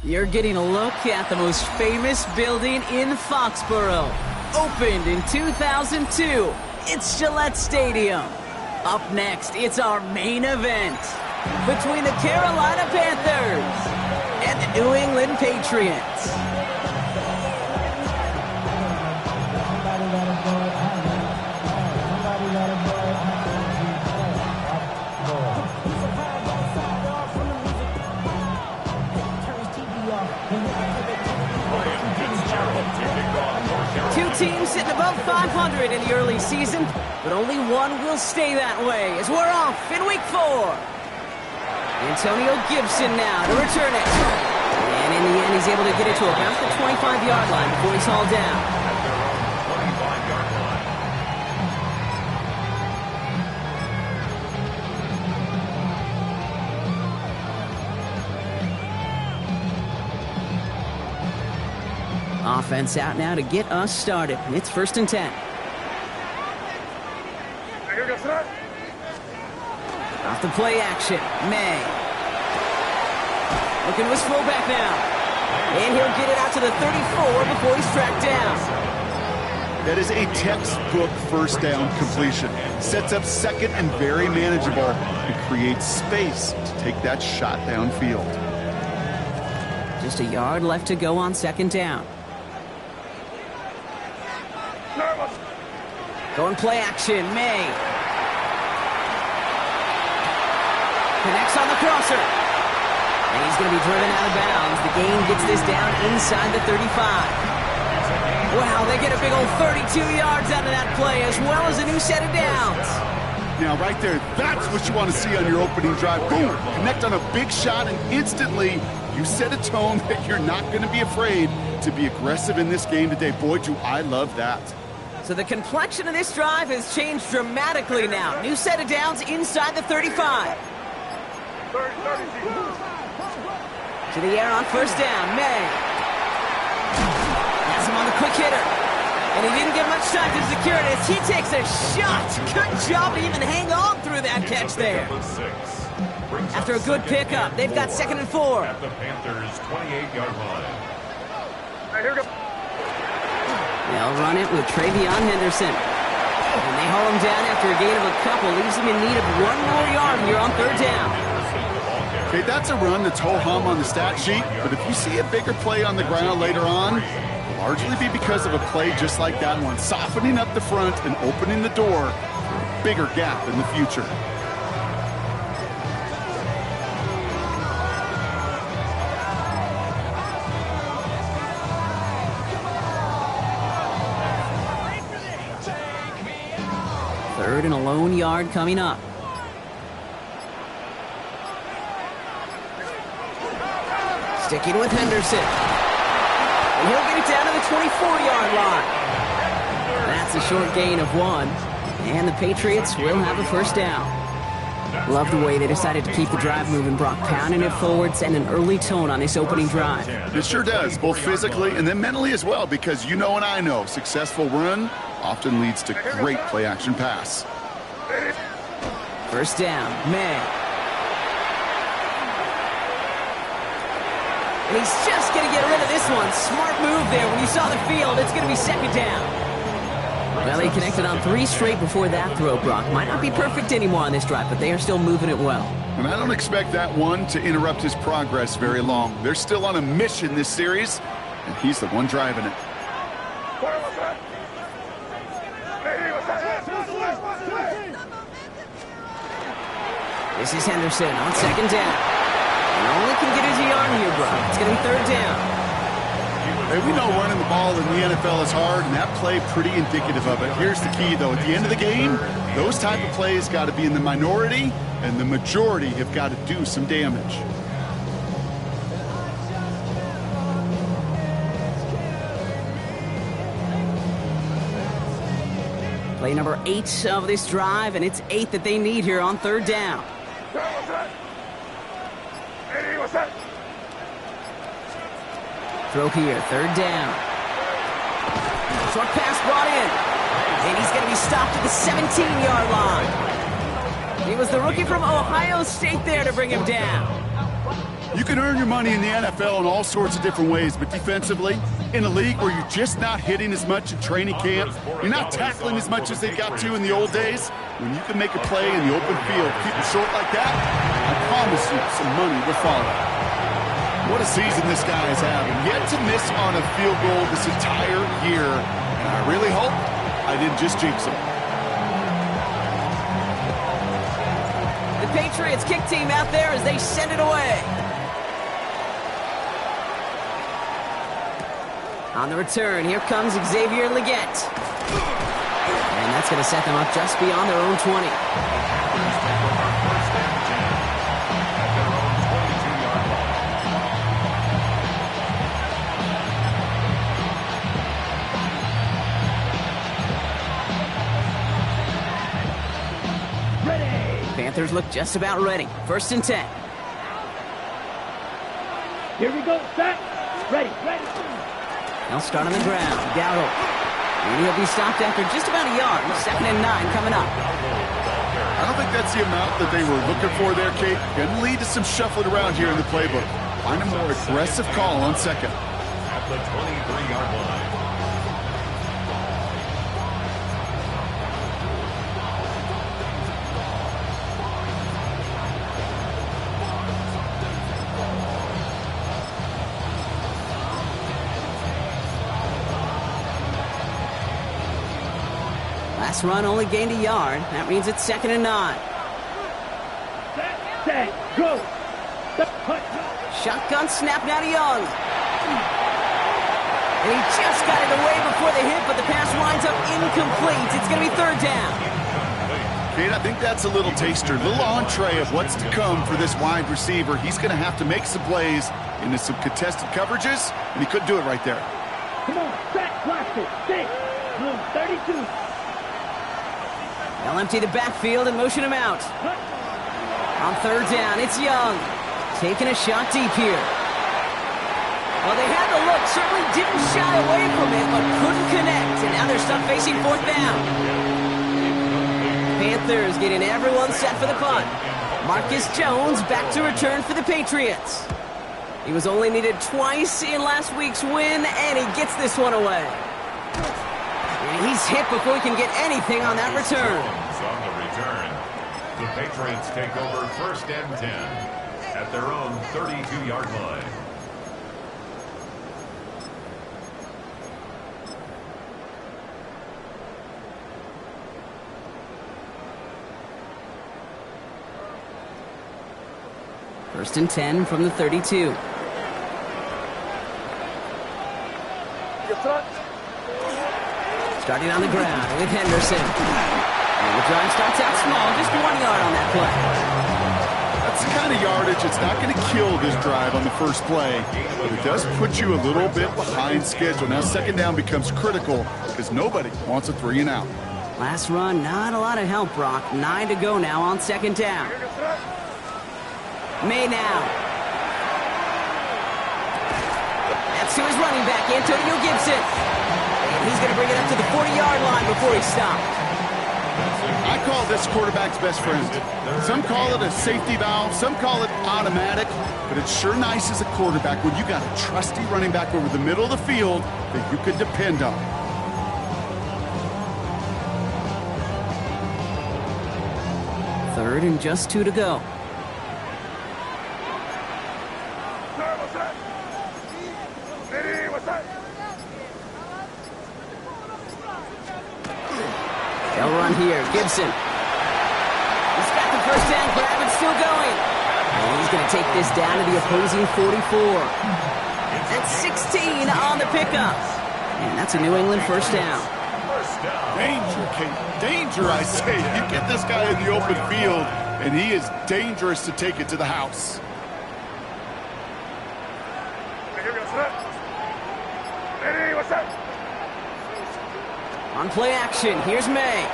You're getting a look at the most famous building in Foxborough. Opened in 2002, it's Gillette Stadium. Up next, it's our main event between the Carolina Panthers and the New England Patriots. Two teams sitting above 500 in the early season, but only one will stay that way as we're off in week 4. Antonio Gibson now to return it. And in the end, he's able to get it to about the 25-yard line before he's hauled down. Offense out now to get us started. It's 1st and 10. Off the play action, May. Looking to his fullback now. And he'll get it out to the 34 before he's tracked down. That is a textbook first down completion. Sets up second and very manageable and creates space to take that shot downfield. Just a yard left to go on 2nd down. Going play action, May. Connects on the crosser. And he's going to be driven out of bounds. The gain gets this down inside the 35. Wow, they get a big old 32 yards out of that play as well as a new set of downs. Now right there, that's what you want to see on your opening drive. Boom! Connect on a big shot and instantly you set a tone that you're not going to be afraid to be aggressive in this game today. Boy, do I love that. So the complexion of this drive has changed dramatically now. New set of downs inside the 35. To the air on 1st down, May. Has him on the quick hitter. And he didn't get much time to secure it as he takes a shot. Good job to even hang on through that catch there. After a good pickup, they've got 2nd and 4. At the Panthers' 28-yard line. Here we go. They'll run it with Travion Henderson. And they haul him down after a gain of a couple. Leaves him in need of 1 more yard here on 3rd down. Okay, that's a run that's ho-hum on the stat sheet, but if you see a bigger play on the ground later on, it'll largely be because of a play just like that one, softening up the front and opening the door for a bigger gap in the future. Third and a lone yard coming up. Sticking with Henderson. And he'll get it down to the 24-yard line. That's a short gain of 1. And the Patriots will have a 1st down. Love the way they decided to keep the drive moving, Brock, pounding it forward, setting an early tone on this opening drive. It sure does, both physically and then mentally as well, because you know and I know successful run often leads to great play-action pass. 1st down, May. And he's just going to get rid of this one. Smart move there. When you saw the field, it's going to be 2nd down. Well, he connected on 3 straight before that throw, Brock. Might not be perfect anymore on this drive, but they are still moving it well. And I don't expect that one to interrupt his progress very long. They're still on a mission this series, and he's the one driving it. This is Henderson on 2nd down. And only can get his yard here, Brock. It's going to be 3rd down. Hey, we know running the ball in the NFL is hard, and that play pretty indicative of it. Here's the key, though. At the end of the game, those type of plays got to be in the minority, and the majority have got to do some damage. Play number 8 of this drive, and it's 8 that they need here on 3rd down. Throw here, 3rd down. Short pass brought in. And he's going to be stopped at the 17-yard line. He was the rookie from Ohio State there to bring him down. You can earn your money in the NFL in all sorts of different ways, but defensively, in a league where you're just not hitting as much in training camp, you're not tackling as much as they got to in the old days, when you can make a play in the open field, keep it short like that, I promise you some money will follow. What a season this guy is having. Yet to miss on a field goal this entire year, and I really hope I didn't just jinx him. The Patriots kick team out there as they send it away. On the return, here comes Xavier Legette. And that's going to set them up just beyond their own 20. Panthers look just about ready. 1st and 10. Here we go, set, ready. They'll start on the ground. Dowdle. And he'll be stopped after just about a yard. 2nd and 9 coming up. I don't think that's the amount that they were looking for there, Kate. Going to lead to some shuffling around here in the playbook. Find a more aggressive call on 2nd. At the 23-yard line. Last run only gained a yard. That means it's 2nd and 9. Set, go. Shotgun snap now to Young. And he just got it away before the hit, but the pass winds up incomplete. It's going to be 3rd down. Kate, I think that's a little taster, a little entree of what's to come for this wide receiver. He's going to have to make some plays into some contested coverages, and he couldn't do it right there. Come on, set, blast it, 6, room 32. They'll empty the backfield and motion him out. On 3rd down, it's Young. Taking a shot deep here. Well, they had the look, certainly didn't shy away from it, but couldn't connect. And now they're stuck facing 4th down. Panthers getting everyone set for the punt. Marcus Jones back to return for the Patriots. He was only needed twice in last week's win, and he gets this one away. And he's hit before he can get anything on that return. On the return, the Patriots take over 1st and 10 at their own 32-yard line. First and 10 from the 32. Starting on the ground with Henderson. And the drive starts out small, just 1 yard on that play. That's the kind of yardage that's not going to kill this drive on the first play, but it does put you a little bit behind schedule. Now 2nd down becomes critical because nobody wants a 3 and out. Last run, not a lot of help, Brock. 9 to go now on 2nd down. May now. That's to his running back, Antonio Gibson. And he's going to bring it up to the 40-yard line before he's stopped. I call this quarterback's best friend. Some call it a safety valve, some call it automatic, but it's sure nice as a quarterback when you got a trusty running back over the middle of the field that you can depend on. Third and just 2 to go. They'll run here. Gibson. He's got the first down grab and still going. And he's going to take this down to the opposing 44. That's 16 on the pickup. And that's a New England first down. Danger, Kate. Danger, I say. You get this guy in the open field, and he is dangerous to take it to the house. On play action, here's May.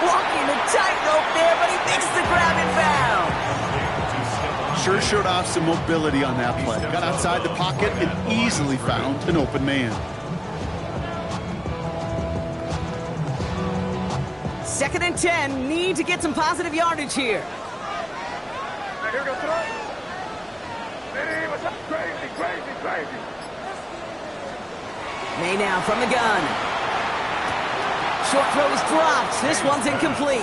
Walking the tightrope there, but he makes the grab and bound. Sure showed off some mobility on that play. Got outside the pocket and easily found an open man. 2nd and 10, need to get some positive yardage here. May now from the gun. Short throw is dropped. This one's incomplete.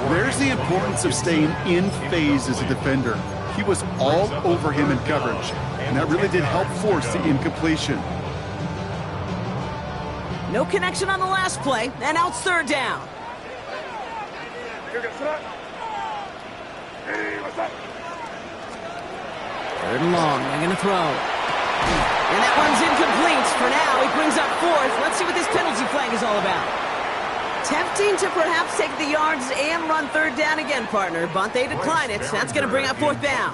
There's the importance of staying in phase as a defender. He was all over him in coverage, and that really did help force the incompletion. No connection on the last play, and now it's third down. Third and long, they're going to throw. And that one's incomplete. For now, he brings up fourth. Let's see what this penalty flag is all about. Tempting to perhaps take the yards and run third down again, partner, but they decline it. That's going to bring up fourth down.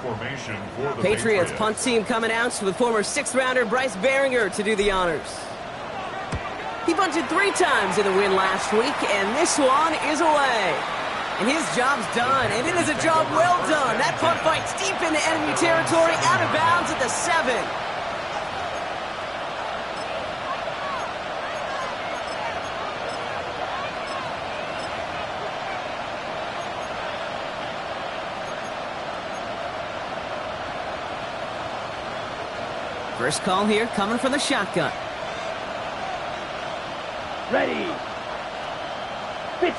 Patriots punt team coming out with former sixth-rounder Bryce Baringer to do the honors. He punted 3 times in the win last week, and this one is away. And his job's done, and it is a job well done. That punt fight's deep into enemy territory, out of bounds at the 7. First call here coming from the shotgun. Ready. Pitch.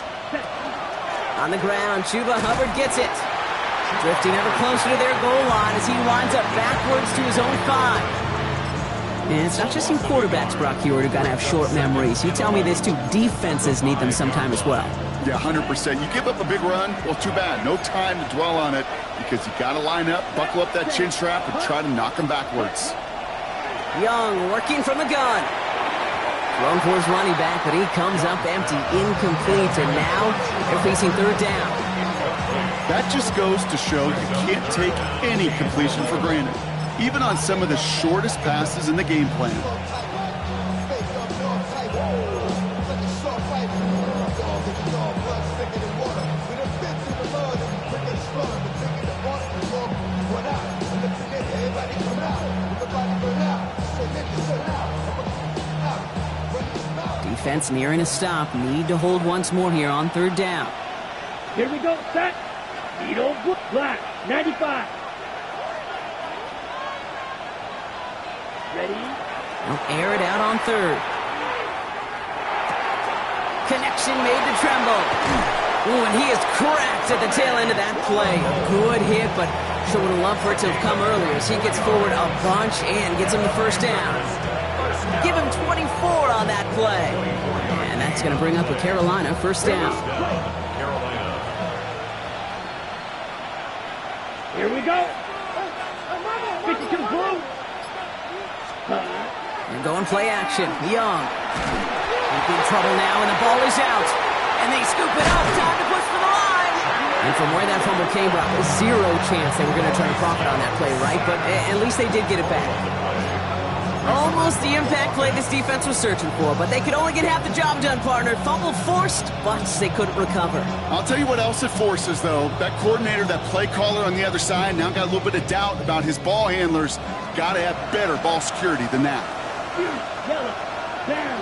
On the ground, Chuba Hubbard gets it. Drifting ever closer to their goal line as he winds up backwards to his own 5. And it's not just in quarterbacks, Brock Huard, who got to have short memories. You tell me this too, defenses need them sometime as well. Yeah, 100%. You give up a big run, well, too bad. No time to dwell on it because you got to line up, buckle up that chin strap, and try to knock them backwards. Young working from the gun. Thrown for his running back, but he comes up empty, incomplete, and now they're facing third down. That just goes to show you can't take any completion for granted, even on some of the shortest passes in the game plan. Defense nearing a stop. Need to hold once more here on third down. Here we go, set. Needle, black, 95. Ready? They'll air it out on third. Connection made to Tremble. Ooh, and he is cracked at the tail end of that play. A good hit, but sure would have loved for it to have come earlier as he gets forward a bunch and gets him the first down. Give him 24 on that play. And that's going to bring up a Carolina first down. Here we go. 52 blue. They're going play action. Young. In big trouble now, and the ball is out. And they scoop it up. Time to push for the line. And from where that fumble came from, zero chance they were going to try to profit on that play, right? But at least they did get it back. Almost the impact play this defense was searching for, but they could only get half the job done, partner. Fumble forced, but they couldn't recover. I'll tell you what else it forces, though. That coordinator, that play caller on the other side, now got a little bit of doubt about his ball handlers. Got to have better ball security than that. Yellow, down.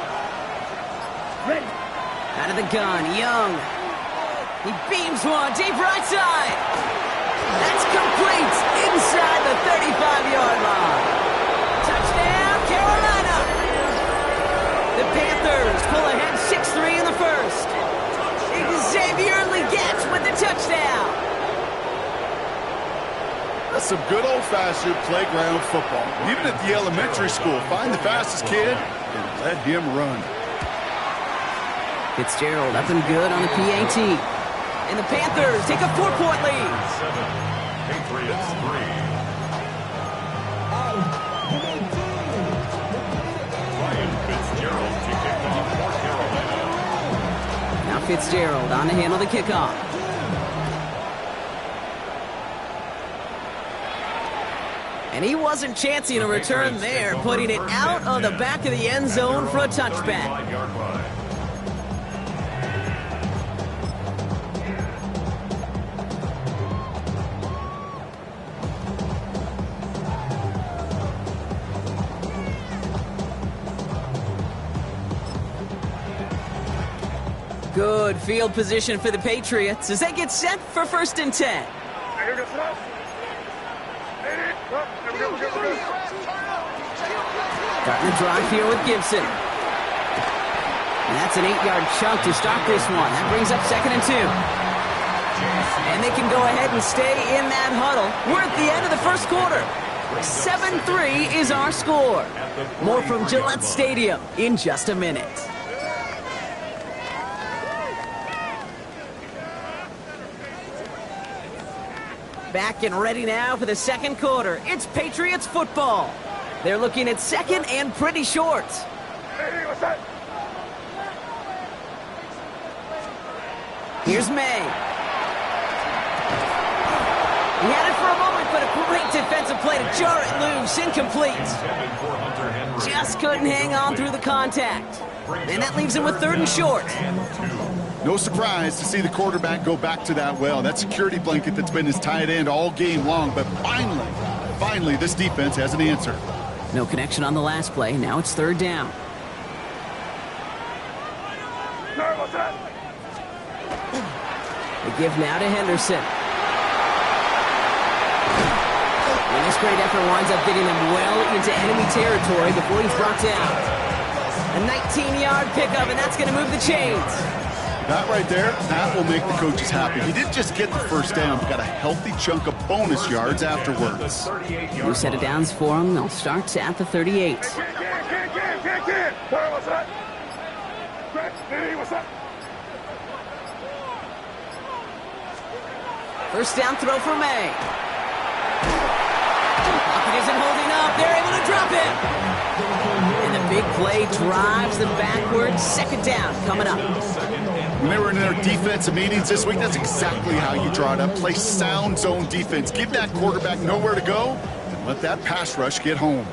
Ready. Out of the gun, Young. He beams one, deep right side. That's complete, inside the 35-yard line. Touchdown, Carolina! The Panthers pull ahead 6-3 in the first. Xavier Legette with the touchdown. That's some good old-fashioned playground football. Even at the elementary school, find the fastest kid and let him run. Fitzgerald up and good on the PAT. And the Panthers take a 4-point lead. 7, Patriots 3. Now Fitzgerald on to handle the kickoff. And he wasn't chancing a return there, putting it out of the back of the end zone for a touchback. Good field position for the Patriots as they get set for 1st and 10. Starting the drive here with Gibson. And that's an 8-yard chunk to start this one. That brings up 2nd and 2. And they can go ahead and stay in that huddle. We're at the end of the first quarter. 7-3 is our score. More from Gillette Stadium in just a minute. Back and ready now for the second quarter. It's Patriots football. They're looking at 2nd and pretty short. Here's May. He had it for a moment, but a great defensive play to jar it loose. Incomplete. Just couldn't hang on through the contact. And that leaves him with 3rd and short. No surprise to see the quarterback go back to that well. That security blanket that's been his tight end all game long. But finally, this defense has an answer. No connection on the last play. Now it's 3rd down. The give now to Henderson. And this great effort winds up getting them well into enemy territory before he's brought down. A 19-yard pickup, and that's going to move the chains. That right there, that will make the coaches happy. He didn't just get the first down, but got a healthy chunk of bonus yards afterwards. New set of downs for them. They'll start at the 38. First down throw for May. Pocket isn't holding up. They're able to drop him. And the big play drives them backwards. 2nd down coming up. When they were in their defensive meetings this week, that's exactly how you draw it up. Play sound zone defense. Give that quarterback nowhere to go and let that pass rush get home.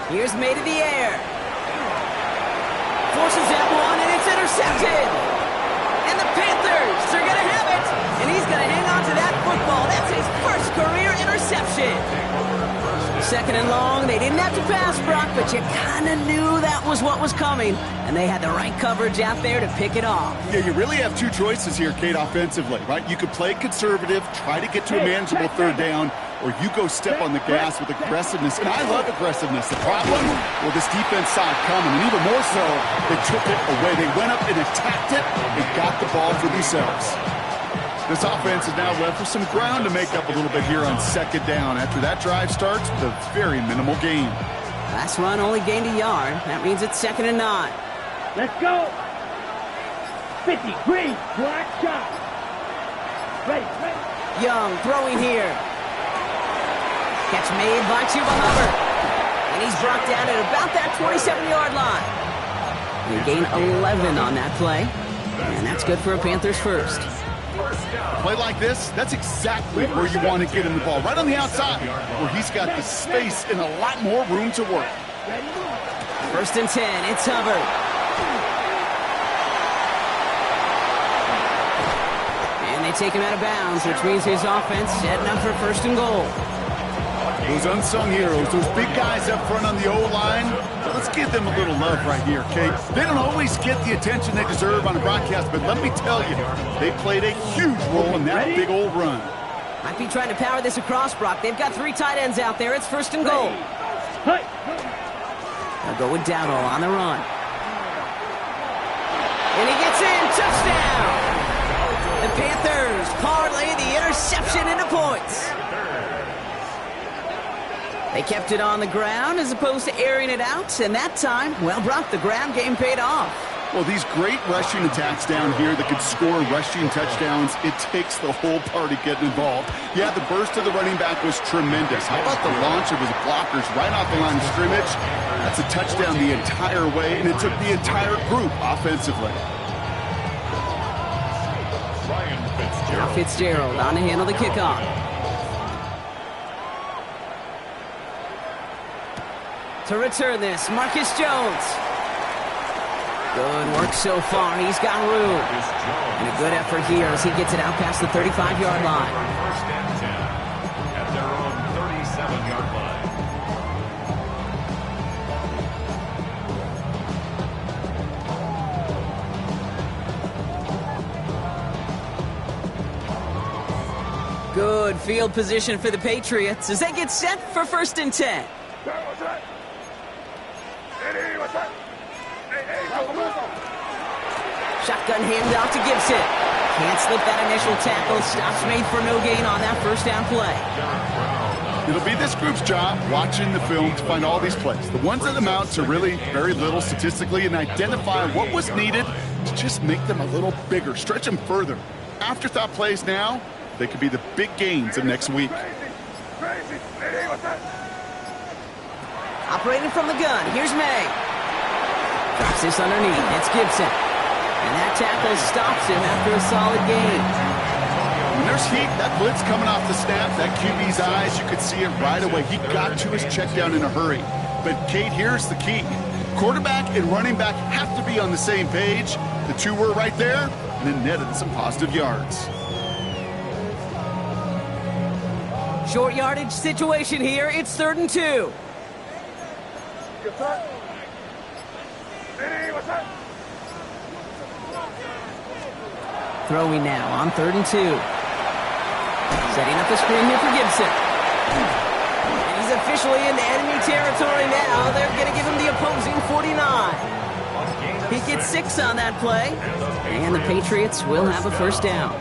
Here's May to the air. Forces that one, and it's intercepted. And the Panthers are going to have it. And he's going to hang on to that football. That's his first career interception. 2nd and long. They didn't have to pass, Brock, but you kind of knew that was what was coming. And they had the right coverage out there to pick it off. Yeah, you really have two choices here, Kate, offensively, right? You could play conservative, try to get to a manageable 3rd down, or you go step on the gas with aggressiveness. And I love aggressiveness. The problem, well, this defense saw it coming, and even more so, they took it away. They went up and attacked it and got the ball for themselves. This offense is now left with some ground to make up a little bit here on 2nd down. After that drive starts, with a very minimal gain. Last run only gained a yard. That means it's 2nd and 9. Let's go. 50, green, black shot. Ready. Young throwing here. Catch made by Chuba Hubbard. And he's brought down at about that 27-yard line. They gain 11 on that play. And that's good for a Panthers first. Play like this, that's exactly where you want to get him the ball. Right on the outside, where he's got the space and a lot more room to work. 1st and 10, it's Hubbard. And they take him out of bounds, which means his offense setting up for 1st and goal. Those unsung heroes, those big guys up front on the O-line, let's give them a little love right here, Kate. They don't always get the attention they deserve on a broadcast, but let me tell you, they played a huge role in that big old run. Might be trying to power this across, Brock. They've got 3 tight ends out there. It's 1st and goal. They'll go with Dowdle on the run. And he gets in. Touchdown! The Panthers parlay the interception into points. They kept it on the ground as opposed to airing it out, and that time, well, Brock, the ground game paid off. Well, these great rushing attacks down here that could score rushing touchdowns, it takes the whole party getting involved. Yeah, the burst of the running back was tremendous. How about the launch of his blockers right off the line of scrimmage? That's a touchdown the entire way, and it took the entire group offensively. Now Fitzgerald on to handle the kickoff. To return this, Marcus Jones. Good work so far. He's got room. And a good effort here as he gets it out past the 35-yard line. 1st and 10 at their own 37-yard line. field position for the Patriots as they get set for 1st and 10. Shotgun handoff to Gibson. Can't slip that initial tackle. Stops made for no gain on that 1st down play. It'll be this group's job watching the film to find all these plays. The ones that amount to really very little statistically and identify what was needed to just make them a little bigger, stretch them further. Afterthought plays now, they could be the big gains of next week. Operating from the gun, here's May. Drops this underneath, it's Gibson. And that tackle stops him after a solid gain. When there's heat, that blitz coming off the snap, that QB's eyes, you could see it right away. He got to his check down in a hurry. But, Kate, here's the key. Quarterback and running back have to be on the same page. The two were right there, and then netted some positive yards. Short yardage situation here. It's 3rd and 2. Throwing now on 3rd and 2. Setting up the screen here for Gibson. And he's officially into enemy territory now. They're going to give him the opposing 49. He gets 6 on that play. And the Patriots will have a 1st down.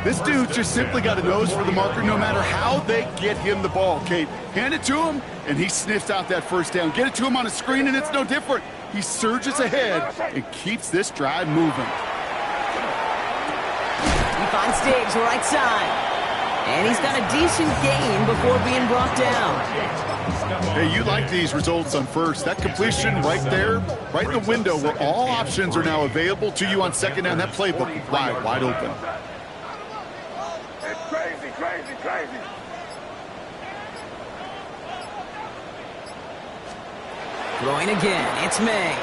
This dude just simply got a nose for the marker no matter how they get him the ball, Kate. Hand it to him, and he sniffs out that 1st down. Get it to him on a screen, and it's no different. He surges ahead and keeps this drive moving. He finds Diggs right side. And he's got a decent gain before being brought down. Hey, you like these results on 1st. That completion right there, right in the window where all options are now available to you on 2nd down. That playbook wide open. It's crazy. Throwing again, it's May.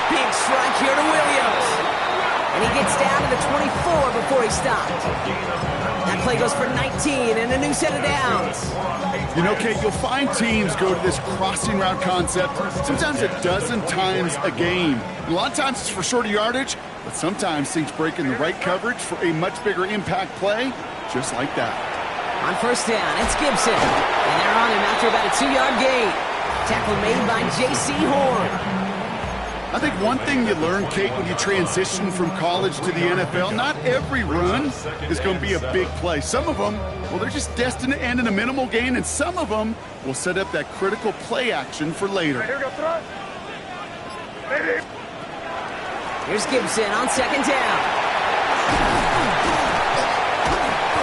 Big strike here to Williams. And he gets down to the 24 before he stopped. That play goes for 19 and a new set of downs. You know, Kate, you'll find teams go to this crossing route concept sometimes a dozen times a game. A lot of times it's for shorter yardage, but sometimes things break in the right coverage for a much bigger impact play, just like that. On 1st down, it's Gibson. And they're on him after about a 2-yard gain. Tackle made by J.C. Horn. I think one thing you learn, Kate, when you transition from college to the NFL, not every run is going to be a big play. Some of them, well, they're just destined to end in a minimal gain, and some of them will set up that critical play action for later. Here's Gibson on 2nd down.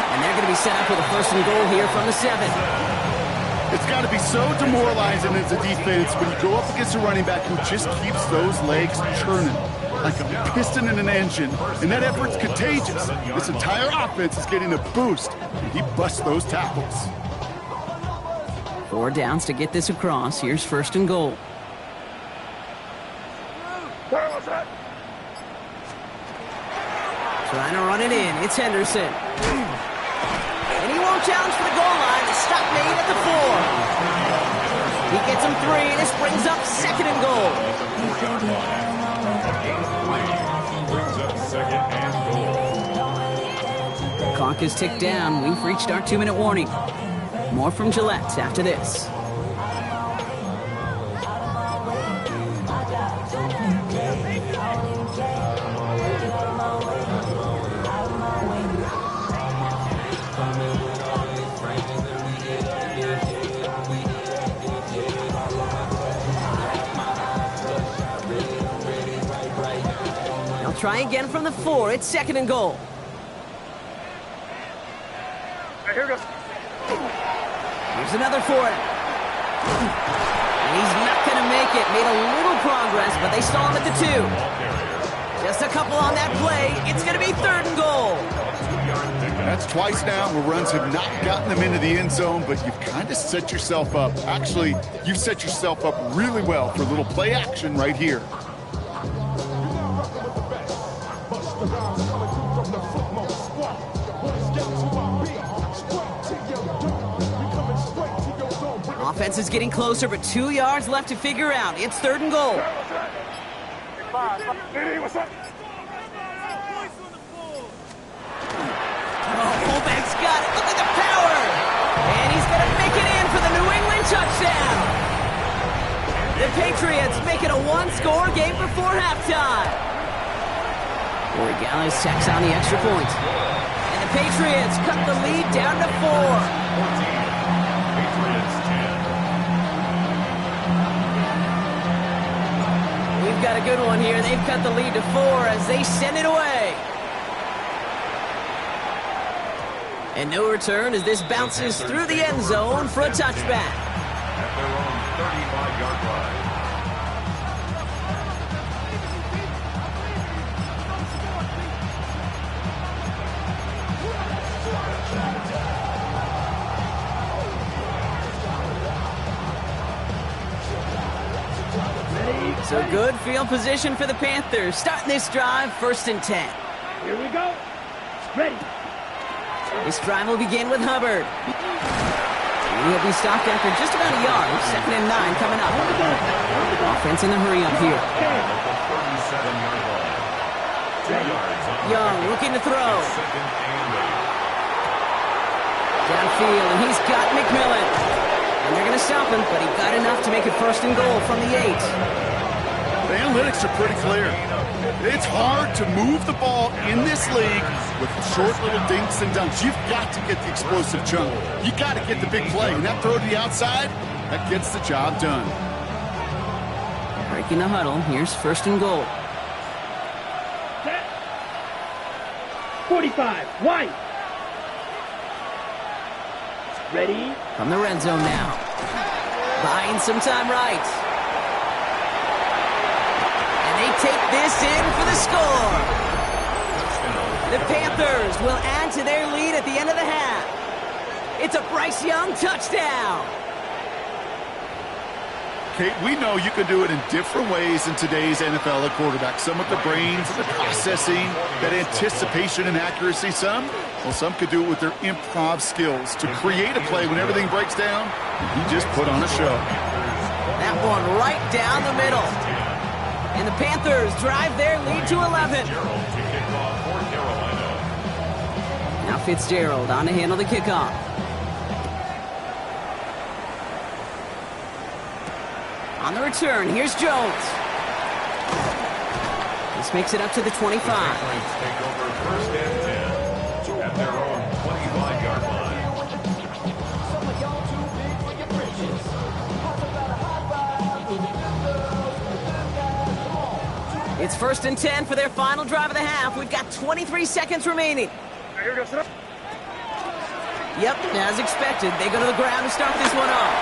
And they're going to be set up with a 1st and goal here from the 7. It's got to be so demoralizing as a defense when you go up against a running back who just keeps those legs churning like a piston in an engine. And that effort's contagious. This entire offense is getting a boost, and he busts those tackles. 4 downs to get this across. Here's 1st and goal. Trying to run it in. It's Henderson. And he won't challenge for the goal line. The stop made at the 4. He gets him 3, and this brings up 2nd and goal. The clock is ticked down. We've reached our 2-minute warning. More from Gillette after this. Try again from the 4. It's 2nd and goal. Here we go. Here's another for it. And he's not going to make it. Made a little progress, but they stall him at the 2. Just a couple on that play. It's going to be 3rd and goal. That's twice now where runs have not gotten them into the end zone, but you've kind of set yourself up. Actually, you've set yourself up really well for a little play action right here. Offense is getting closer, but 2 yards left to figure out. It's 3rd and goal. The Patriots make it a one-score game before halftime. Corey Gallis checks on the extra point. And the Patriots cut the lead down to 4. 14. Patriots 10. We've got a good one here. They've cut the lead to 4 as they send it away. And no return as this bounces through the end zone for a touchback. At their own 35-yard line. So good field position for the Panthers. Starting this drive, 1st and 10. Here we go. Ready. This drive will begin with Hubbard. He'll be stopped after just about a yard. 2nd and 9 coming up. Offense in the hurry up here. 37-yard line. 2 yards on Young looking to throw. 2nd and 8. Downfield, and he's got McMillan. And they're going to stop him, but he got enough to make it 1st and goal from the 8. The analytics are pretty clear. It's hard to move the ball in this league with short little dinks and dunks. You've got to get the explosive chunk. You got to get the big play. And that throw to the outside, that gets the job done. Breaking the huddle. Here's 1st and goal. Set. 45. White. Ready. From the red zone now. Buying some time right. And they take this in for the score. The Panthers will add to their lead at the end of the half. It's a Bryce Young touchdown. Kate, we know you can do it in different ways in today's NFL at quarterback. Some with the brains, the processing, that anticipation and accuracy. Some could do it with their improv skills to create a play when everything breaks down. He just put on a show. That one right down the middle. And the Panthers drive their lead to 11. Now Fitzgerald on to handle the kickoff. On the return, here's Jones. This makes it up to the 25. Take over 1st and 10 at their own 25-yard line. It's 1st and 10 for their final drive of the half. We've got 23 seconds remaining. Yep, as expected, they go to the ground to start this one off.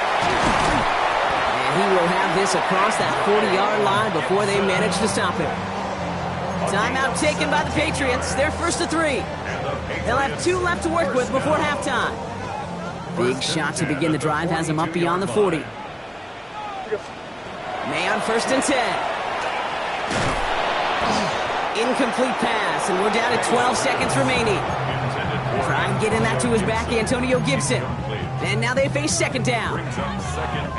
And he will have this across that 40-yard line before they manage to stop him. Timeout taken by the Patriots. They're 1st to 3. They'll have 2 left to work with before halftime. Big shot to begin the drive has them up beyond the 40. May on 1st and 10. Incomplete pass, and we're down to 12 seconds remaining. Trying getting that to his back, Antonio Gibson. And now they face 2nd down.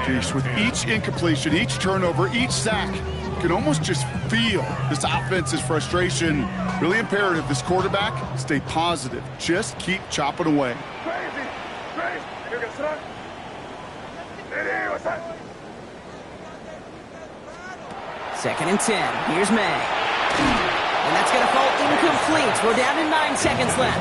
Geez, with each incompletion, each turnover, each sack, you can almost just feel this offense's frustration. Really imperative this quarterback stay positive. Just keep chopping away. Second and 10. Here's May. And that's going to fall incomplete. We're down to 9 seconds left.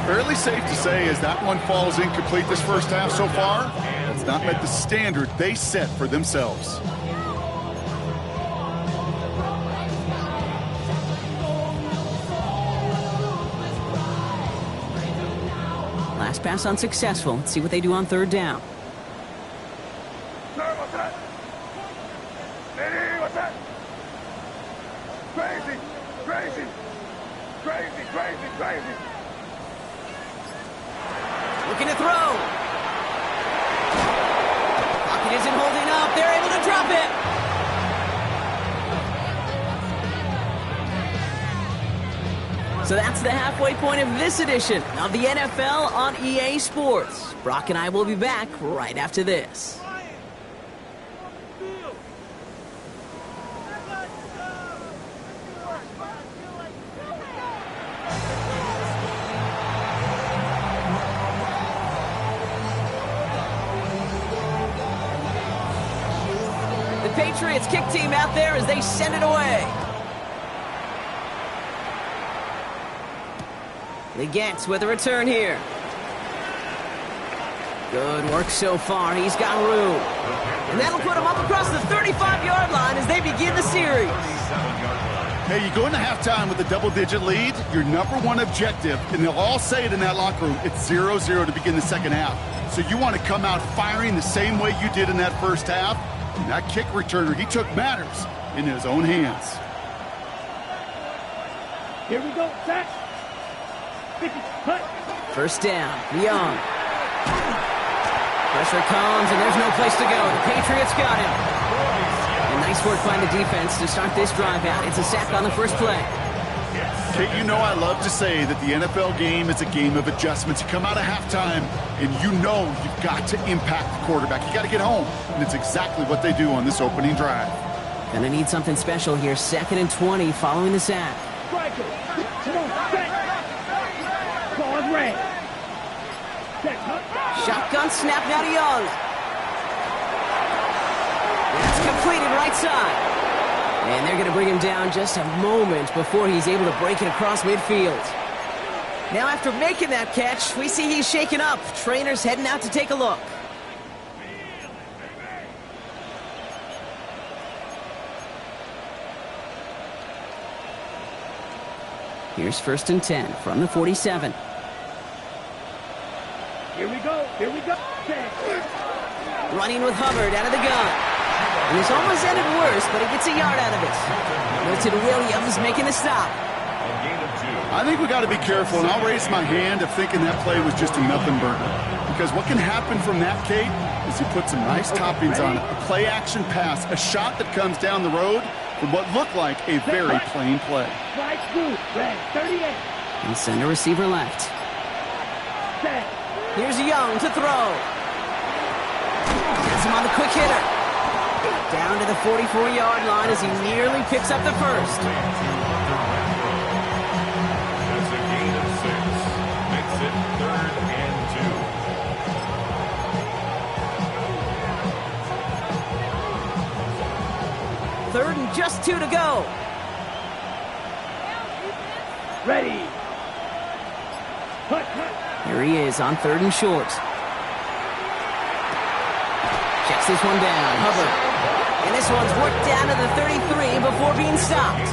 Fairly safe to say as that one falls incomplete this first half so far, it's not met the standard they set for themselves. Last pass unsuccessful. Let's see what they do on 3rd down. Looking to throw. Pocket isn't holding up. They're able to drop it. So that's the halfway point of this edition of the NFL on EA Sports. Brock and I will be back right after this. Patriots kick team out there as they send it away. Legette with a return here. Good work so far. He's got room. And that'll put him up across the 35-yard line as they begin the series. Hey, you go into halftime with a double-digit lead, your number one objective, and they'll all say it in that locker room, it's 0-0 to begin the second half. So you want to come out firing the same way you did in that first half. And that kick returner, he took matters in his own hands. Here we go, set. 50, cut. First down, Young. Pressure comes, and there's no place to go. The Patriots got him. And nice work by the defense to start this drive out. It's a sack on the first play. Kate, you know I love to say that the NFL game is a game of adjustments. You come out of halftime, and you know you've got to impact the quarterback. You got to get home, and it's exactly what they do on this opening drive. Gonna need something special here. 2nd and 20 following the sack. Striker. Come on, set. Ball is red. Set, cut. Shotgun snap now to Young. That's completed right side. And they're going to bring him down just a moment before he's able to break it across midfield. Now after making that catch, we see he's shaken up. Trainer's heading out to take a look. Here's 1st and 10 from the 47. Here we go. Here we go. Set. Running with Hubbard out of the gun. And this almost ended worse, but he gets a yard out of it. Milton Williams making the stop. I think we got to be careful, and I'll raise my hand of thinking that play was just a nothing burger. Because what can happen from that, Kate, is he put some nice toppings on it. A play-action pass, a shot that comes down the road from what looked like a very plain play. Right through. Red. 38. And send a receiver left. Set. Here's Young to throw. Gets him on the quick hitter. Down to the 44-yard line as he nearly picks up the first. That's a gain of 6. Makes it 3rd and 2. 3rd and just 2 to go. Ready. Cut, cut. Here he is on 3rd and short. Checks this one down. Hubbard. And this one's worked down to the 33 before being stopped.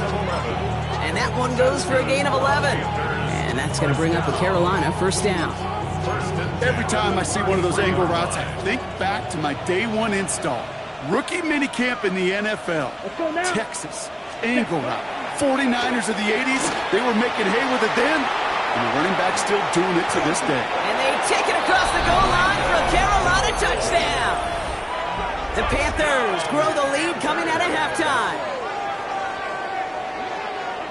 And that one goes for a gain of 11. And that's going to bring up a Carolina first down. Every time I see one of those angle routes, I think back to my day one install. Rookie minicamp in the NFL. Let's go now. Texas, angle route. 49ers of the 80s, they were making hay with it then. And the running back's still doing it to this day. And they take it across the goal line for a Carolina touchdown. The Panthers grow the lead coming out of halftime.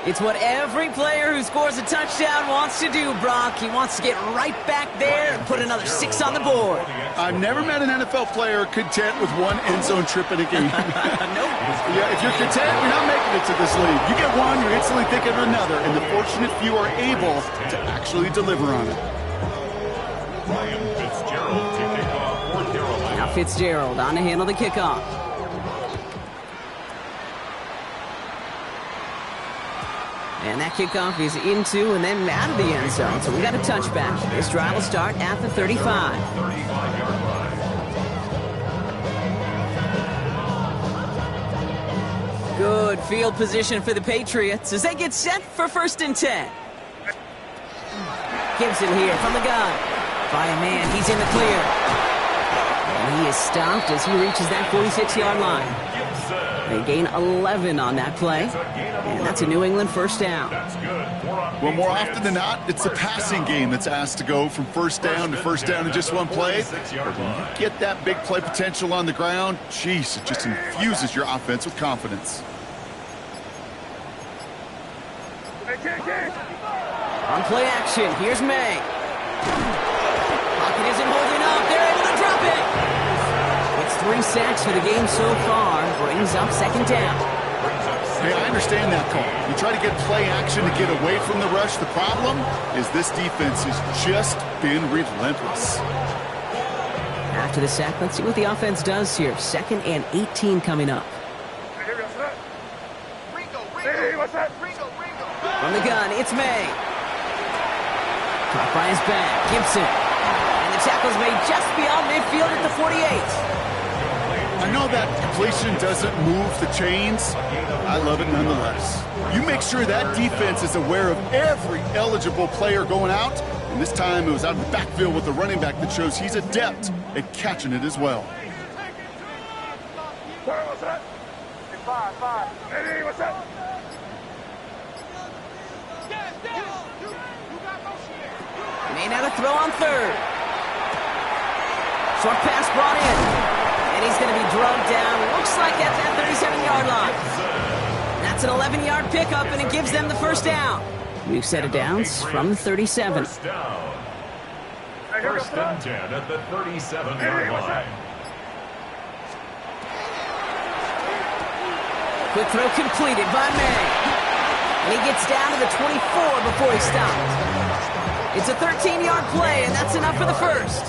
It's what every player who scores a touchdown wants to do, Brock. He wants to get right back there and put another 6 on the board. I've never met an NFL player content with one end zone trip in a game. Nope. Yeah, if you're content, you're not making it to this league. You get one, you're instantly thinking of another, and the fortunate few are able to actually deliver on it. Ryan Fitzgerald to kick off for Carolina. Now Fitzgerald on to handle the kickoff. And that kickoff is into and then out of the end zone. So we got a touchback. This drive will start at the 35. 35-yard line. Good field position for the Patriots as they get set for 1st and 10. Gibson here from the gun. By a man, he's in the clear. And he is stopped as he reaches that 46-yard line. They gain 11 on that play. And that's a New England first down. Well, more often than not, it's the passing game that's asked to go from first down to first down in just one play. But when you get that big play potential on the ground, geez, it just infuses your offense with confidence. On play action, here's May. Pocket isn't holding up. They're able to drop it. It's 3 sacks for the game so far. Brings up 2nd down. Hey, I understand that call. You try to get play action to get away from the rush. The problem is this defense has just been relentless. After the sack, let's see what the offense does here. 2nd and 18 coming up. From the gun, it's May. Caught by his back, Gibson. And the tackle's made just beyond midfield at the 48. I know that completion doesn't move the chains. I love it nonetheless. You make sure that defense is aware of every eligible player going out. And this time it was out of the backfield with the running back that shows he's adept at catching it as well. May now to throw on third. Short pass brought in. And he's going to be drugged down. Looks like at that 37-yard line. That's an 11-yard pickup, and it gives them the first down. New set of downs from the 37. First down. First and 10 at the 37-yard line. Quick throw completed by May. And he gets down to the 24 before he stops. It's a 13-yard play, and that's enough for the first.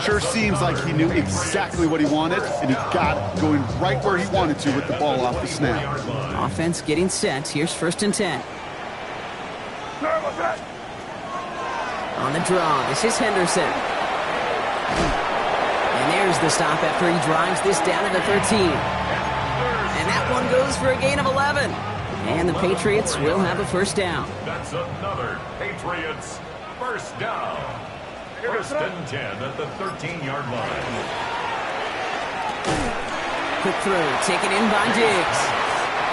Sure seems like he knew exactly what he wanted, and he got it going right where he wanted to with the ball off the snap. Offense getting set. Here's first and 10. On the draw, this is Henderson. And there's the stop after he drives this down to the 13. And that one goes for a gain of 11. And the Patriots will have a first down. That's another Patriots first down. First and 10 at the 13-yard line. Quick throw, taken in by Diggs.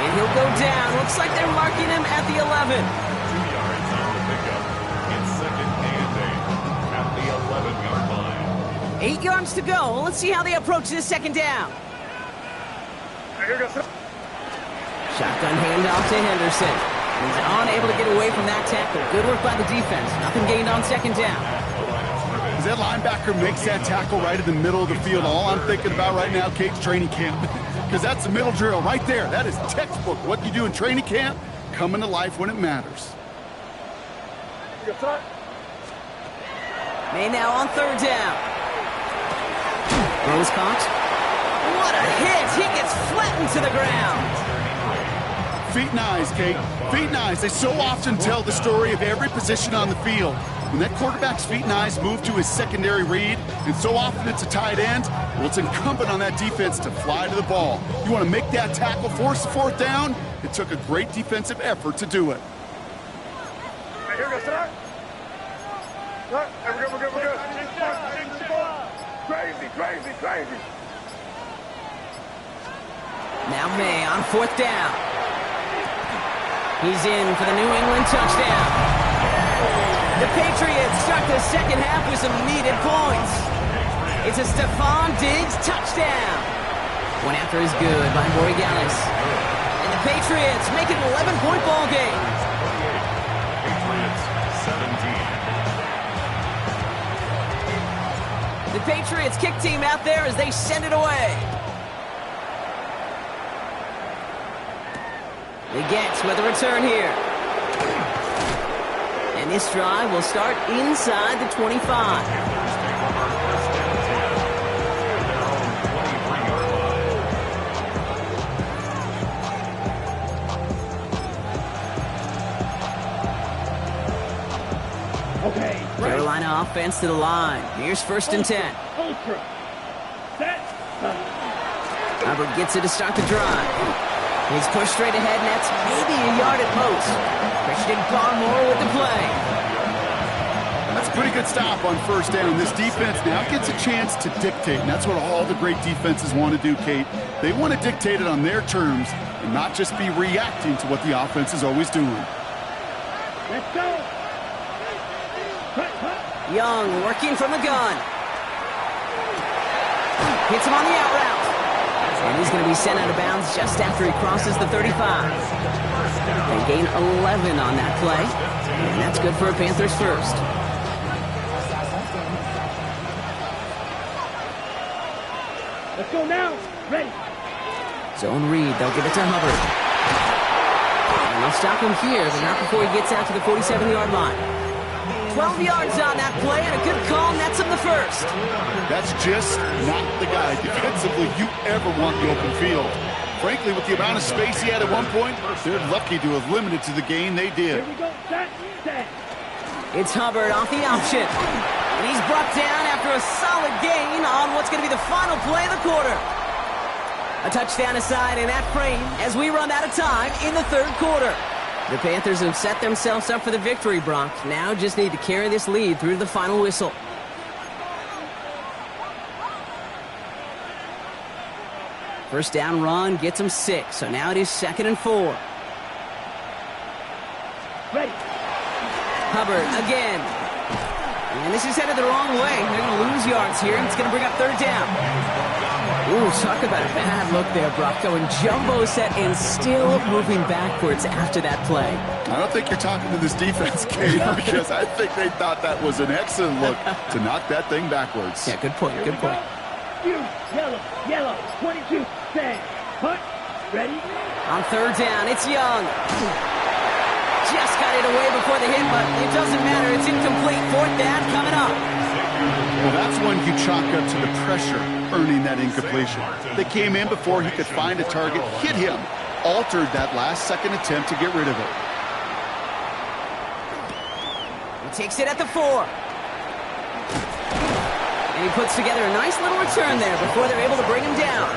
And he'll go down. Looks like they're marking him at the 11. 2 yards on the pickup. It's second and 8 at the 11-yard line. 8 yards to go. Well, let's see how they approach this second down. Shotgun handoff to Henderson. He's unable to get away from that tackle. Good work by the defense. Nothing gained on second down. As that linebacker makes that tackle right in the middle of the field, all I'm thinking about right now, Kate's training camp. Because that's the middle drill right there. That is textbook. What you do in training camp, coming to life when it matters. May now on third down. Rose caught. What a hit! He gets flattened to the ground. Feet and eyes, Kate. Feet and eyes. They so often tell the story of every position on the field. When that quarterback's feet and eyes move to his secondary read, and so often it's a tight end, well, it's incumbent on that defense to fly to the ball. You want to make that tackle, force the fourth down? It took a great defensive effort to do it. We're good. Crazy. Now May on fourth down. He's in for the New England touchdown. The Patriots start the second half with some needed points. It's a Stephon Diggs touchdown. One after is good by Borregales. And the Patriots make it an 11-point ball game. Patriots 17. The Patriots kick team out there as they send it away. They get with a return here. And this drive will start inside the 25. Okay. Carolina offense to the line. Here's first and 10. Ultra. Set. Hubbard gets it to start the drive. He's pushed straight ahead, and that's maybe a yard at most. Christian Barmore with the play. That's a pretty good stop on first down. This defense now gets a chance to dictate, and that's what all the great defenses want to do, Kate. They want to dictate it on their terms and not just be reacting to what the offense is always doing. Let's go. Young working from the gun. Hits him on the out route. And he's going to be sent out of bounds just after he crosses the 35. They gain 11 on that play. And that's good for a Panthers first. Let's go now. Ready. Zone read. They'll give it to Hubbard. And they'll stop him here, but not before he gets out to the 47-yard line. 12 yards on that play, and a good call nets him the first. That's just not the guy defensively you ever want in the open field. Frankly, with the amount of space he had at one point, they're lucky to have limited to the gain they did. Here we go. Set. It's Hubbard off the option. And he's brought down after a solid gain on what's going to be the final play of the quarter. A touchdown aside in that frame as we run out of time in the third quarter. The Panthers have set themselves up for the victory, Brock. Now just need to carry this lead through to the final whistle. First down run gets them 6, so now it is 2nd and 4. Ready. Hubbard again. And this is headed the wrong way. They're going to lose yards here, and it's going to bring up 3rd down. Ooh, talk about a bad look there, Brock. Going jumbo set and still moving backwards after that play. I don't think you're talking to this defense, Kate, because I think they thought that was an excellent look to knock that thing backwards. Yeah, good point, good point. Yellow, 22, stand, punt, ready? On 3rd down, it's Young. Just got it away before the hit, but it doesn't matter. It's incomplete. 4th down coming up. Well, that's when you chalk up to the pressure earning that incompletion. They came in before he could find a target, hit him, altered that last-second attempt to get rid of it. He takes it at the 4. And he puts together a nice little return there before they're able to bring him down.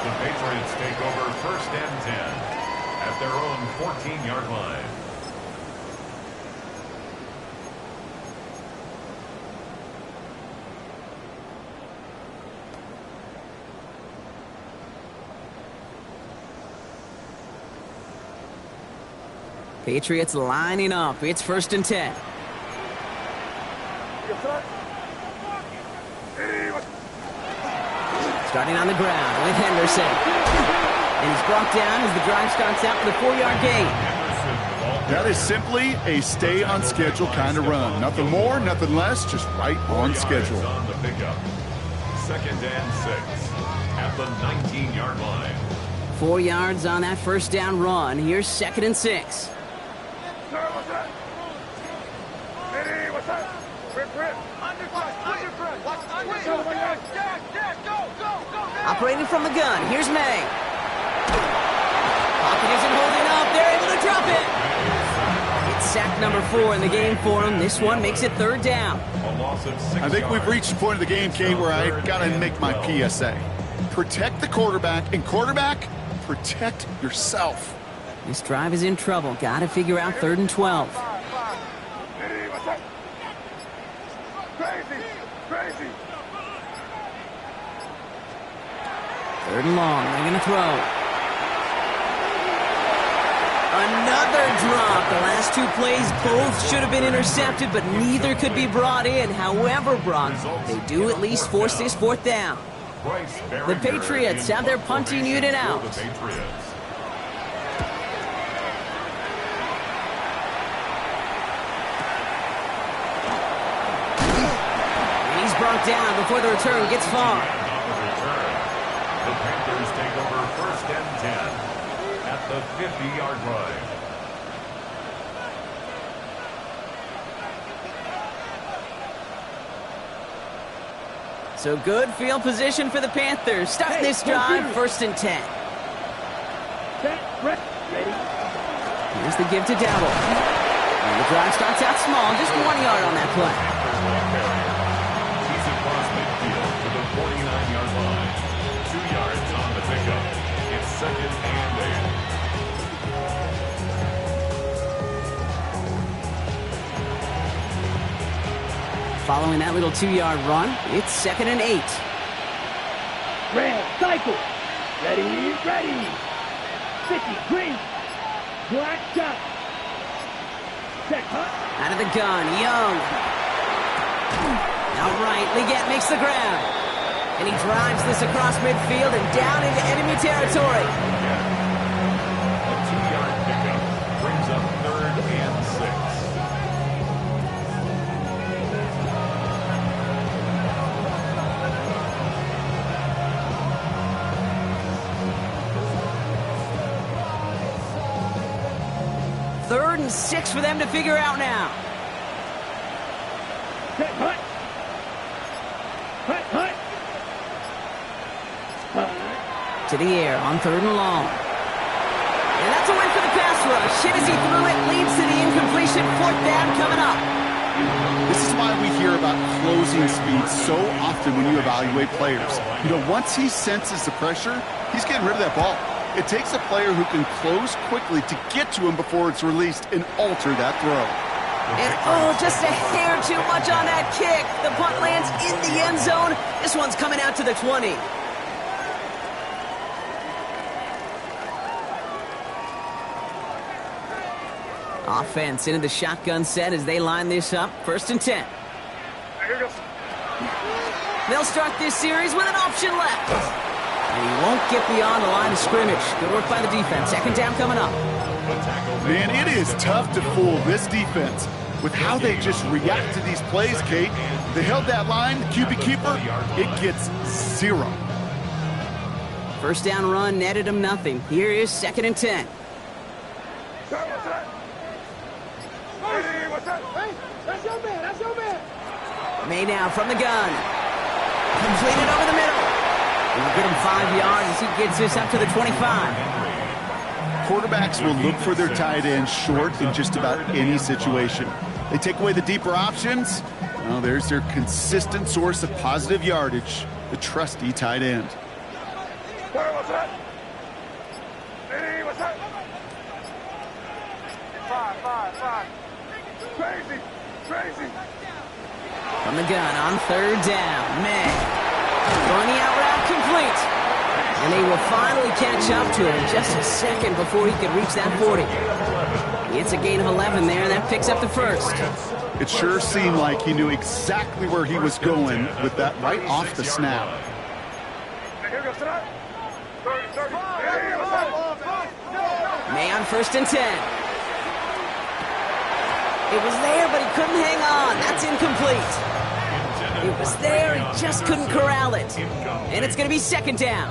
The Patriots take over 1st and 10 at their own 14-yard line. Patriots lining up. It's 1st and 10. Starting on the ground with Henderson. And he's brought down as the drive starts out for the 4-yard gain. That is simply a stay-on-schedule kind of run. Nothing more, nothing less, just right on schedule. On the pickup. 2nd and 6 at the 19-yard line. 4 yards on that first down run. Here's 2nd and 6. Operating from the gun, here's May. Pocket isn't holding up. They're able to drop it. It's sack number 4 in the game for him. This one makes it 3rd down. A loss of 6 I think we've reached the point of the game, Kate, where I got to make my PSA. Protect the quarterback, and quarterback, protect yourself. This drive is in trouble. Got to figure out 3rd and 12. Crazy. 3rd and long. They're going to throw. Another drop. The last 2 plays both should have been intercepted, but neither could be brought in. However, Brock, they do at least force this 4th down. The Patriots have their punting unit out. The Patriots. He's brought down before the return gets far. The Panthers take over 1st and 10 at the 50-yard line. So good field position for the Panthers. Starting this drive, 1st and 10. Set, ready. Here's the give to Dowdle. And the drive starts out small, just 1 yard on that play. He's across midfield to the 49-yard line. 2 yards on the pickup. It's 2nd and 8. Following that little 2-yard run, it's 2nd and 8. Red, cycle. Ready. 50, green. Black shot. Set, hunt. Out of the gun, Young. Outright, Leggett makes the grab. And he drives this across midfield and down into enemy territory. A 2-yard pickup brings up 3rd and 6. Third and 6 for them to figure out now. Set, hunt. Hunt. To the air on 3rd and long. And that's a win for the pass rush. Hit as he threw it, leads to the incompletion. 4th down coming up. This is why we hear about closing speed so often when you evaluate players. You know, once he senses the pressure, he's getting rid of that ball. It takes a player who can close quickly to get to him before it's released and alter that throw. And oh, just a hair too much on that kick. The punt lands in the end zone. This one's coming out to the 20. Offense into the shotgun set as they line this up. 1st and 10. Here goes. They'll start this series with an option left. And he won't get beyond the line of scrimmage. Good work by the defense. 2nd down coming up. Man, it is tough to fool this defense with how they just react to these plays, Kate. They held that line, the QB keeper, it gets 0. 1st down run netted him nothing. Here is 2nd and 10. Hey, that's your man. That's your man. May now from the gun. Completed over the middle. We'll get him 5 yards as he gets this up to the 25. Quarterbacks will look for their tight end short in just about any situation. They take away the deeper options. Well, there's their consistent source of positive yardage, the trusty tight end. What's that? Hey, what's that? 5. Crazy. From the gun on 3rd down. May. Throwing the out route complete. And they will finally catch up to him just a second before he could reach that 40. It's a gain of 11 there, and that picks up the 1st. It sure seemed like he knew exactly where he was going with that right off the snap. Here goes that. 30. Hey, what's that? May on 1st and 10. It was there, but he couldn't hang on. That's incomplete. It was there, he just couldn't corral it. And it's going to be 2nd down.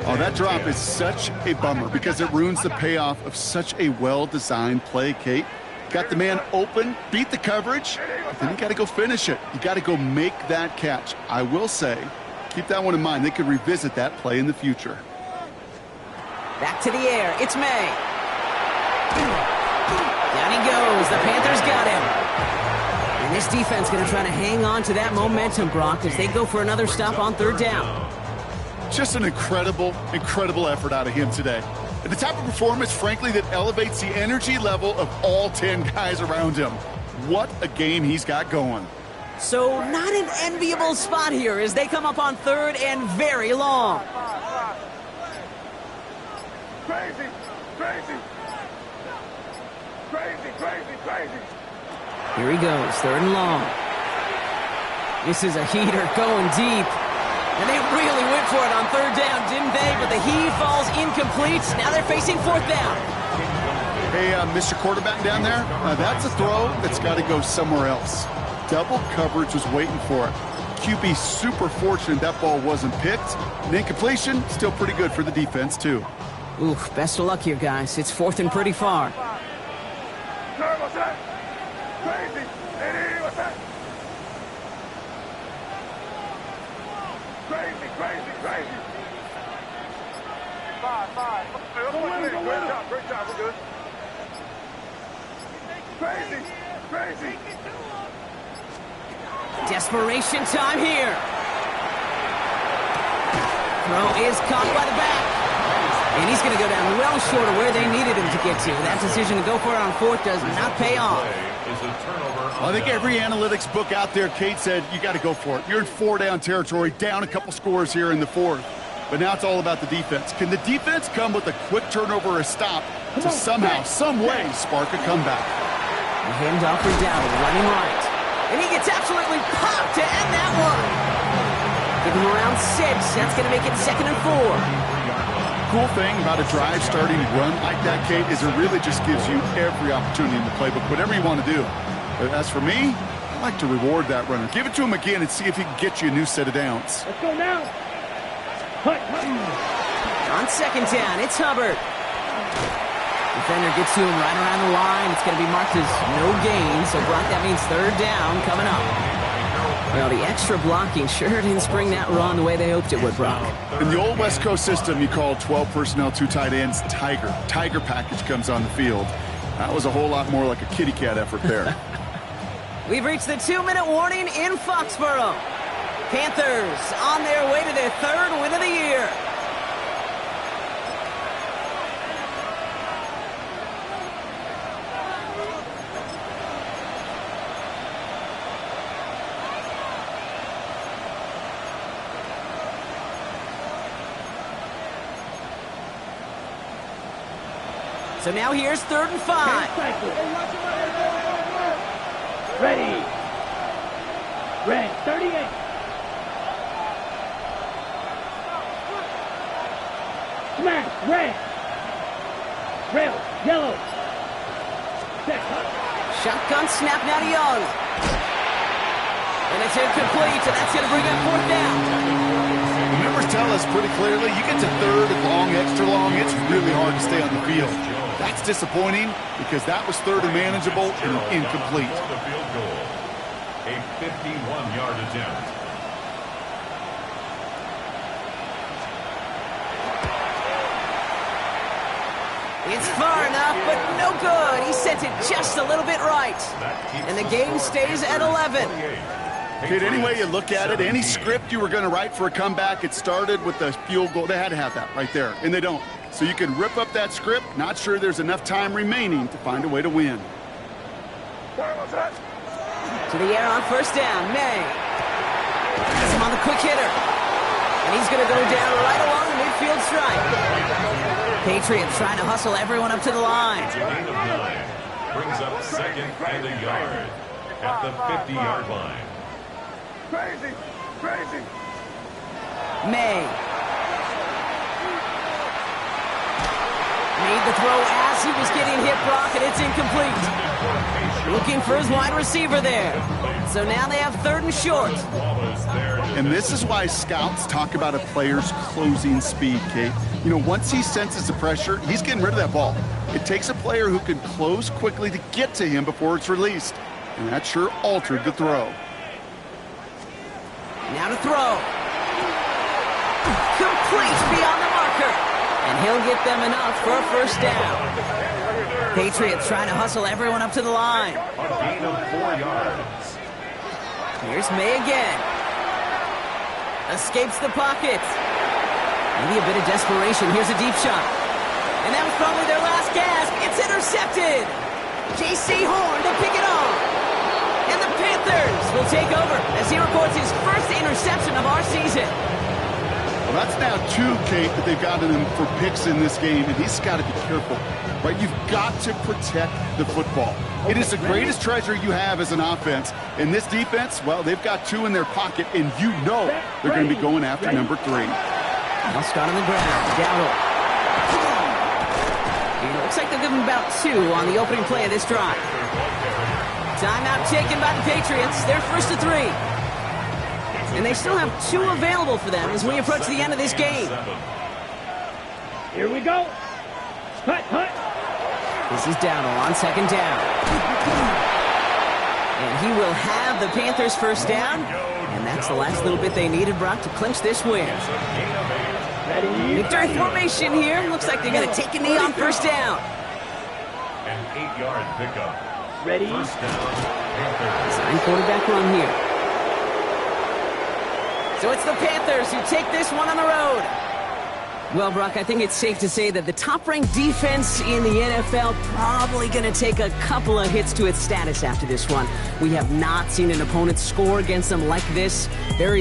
Oh, that drop is such a bummer because it ruins the payoff of such a well-designed play, Kate. Got the man open, beat the coverage, but then you got to go finish it. You got to go make that catch. I will say, keep that one in mind. They could revisit that play in the future. Back to the air. It's May. Down he goes. The Panthers got him. And this defense going to try to hang on to that momentum, Brock, as they go for another stop on 3rd down. Just an incredible effort out of him today. And the type of performance, frankly, that elevates the energy level of all 10 guys around him. What a game he's got going. So not an enviable spot here as they come up on 3rd and very long. Crazy. Here he goes, 3rd and long. This is a heater going deep. And they really went for it on 3rd down, didn't they? But the heave falls incomplete. Now they're facing 4th down. Hey, Mr. Quarterback down there, that's a throw that's got to go somewhere else. Double coverage was waiting for it. QB super fortunate that ball wasn't picked. An incompletion, still pretty good for the defense, too. Oof, best of luck here, guys. It's 4th and pretty far. What's that? Crazy. Hey, what's that? Crazy. 5. Great job, we're good. Crazy. Desperation time here. Throw is caught by the back. And he's going to go down well short of where they needed him to get to. That decision to go for it on 4th does not pay off. I think every analytics book out there, Kate said, you got to go for it. You're in 4-down territory, down a couple scores here in the 4th. But now it's all about the defense. Can the defense come with a quick turnover or a stop to somehow, some way, spark a comeback? The handoff for Dowd, running right. And he gets absolutely popped to end that one. Give him around 6. That's going to make it 2nd and 4. Cool thing about a drive starting run like that, Kate, is it really just gives you every opportunity in the playbook, whatever you want to do. But as for me, I like to reward that runner. Give it to him again and see if he can get you a new set of downs. Let's go now. On 2nd down, it's Hubbard. Defender gets to him right around the line. It's going to be marked as no gain. So, Brock, that means 3rd down coming up. Well, the extra blocking sure didn't spring that run the way they hoped it would, Brock. In the old West Coast system, you call 12 personnel, 2 tight ends, Tiger. Tiger package comes on the field. That was a whole lot more like a kitty cat effort there. We've reached the 2-minute warning in Foxborough. Panthers on their way to their 3rd win of the year. So now here's 3rd and 5. Ready. Red, 38. Smash, red. Rail, yellow. Set. Shotgun snap now to Young. And it's incomplete, and that's going to bring up 4th down. The numbers tell us pretty clearly, you get to 3rd and long, extra long, it's really hard to stay on the field. That's disappointing because that was 3rd and manageable and incomplete. For the field goal. A 51-yard attempt. It's far enough, but no good. He sent it just a little bit right. And the game stays at 11. Kid, any way you look at it, any script you were going to write for a comeback, it started with the field goal. They had to have that right there, and they don't. So you can rip up that script. Not sure there's enough time remaining to find a way to win. To the air on 1st down, May. Has him on the quick hitter. And he's going to go down right along the midfield stripe. Patriots trying to hustle everyone up to the line. It's a gain of 9. Brings up 2nd and a yard at the 50-yard line. Crazy! Crazy! May. Made the throw as he was getting hit, Brock, and it's incomplete. Looking for his wide receiver there. So now they have 3rd and short. And this is why scouts talk about a player's closing speed, Kate. You know, once he senses the pressure, he's getting rid of that ball. It takes a player who can close quickly to get to him before it's released. And that sure altered the throw. Now to throw. Complete beyond the marker. And he'll get them enough for a 1st down. Patriots trying to hustle everyone up to the line. A gain of 4 yards. Here's May again. Escapes the pocket. Maybe a bit of desperation. Here's a deep shot. And that was probably their last gasp. It's intercepted. J.C. Horn to pick it off. And the Panthers will take over as he records his 1st interception of our season. Well, that's now 2, Kate, that they've gotten him for picks in this game, and he's got to be careful. Right? You've got to protect the football. It is the greatest treasure you have as an offense. And this defense, well, they've got 2 in their pocket, and you know they're going to be going after number 3. I'll start on the ground. Dowdle. It looks like they'll give him about 2 on the opening play of this drive. Timeout taken by the Patriots. They're 1st to 3. And they still have 2 available for them as we approach the end of this game. Here we go. Hut, hut. This is Dowdle on 2nd down. And he will have the Panthers' 1st down. And that's the last little bit they needed, Brock, to clinch this win. Ready. Victory formation here. Looks like they're going to take a knee on 1st down. An 8-yard pickup. Ready. 1st down, Panthers. Sign quarterback run here. So it's the Panthers who take this one on the road. Well, Brock, I think it's safe to say that the top-ranked defense in the NFL probably going to take a couple of hits to its status after this one. We have not seen an opponent score against them like this. Very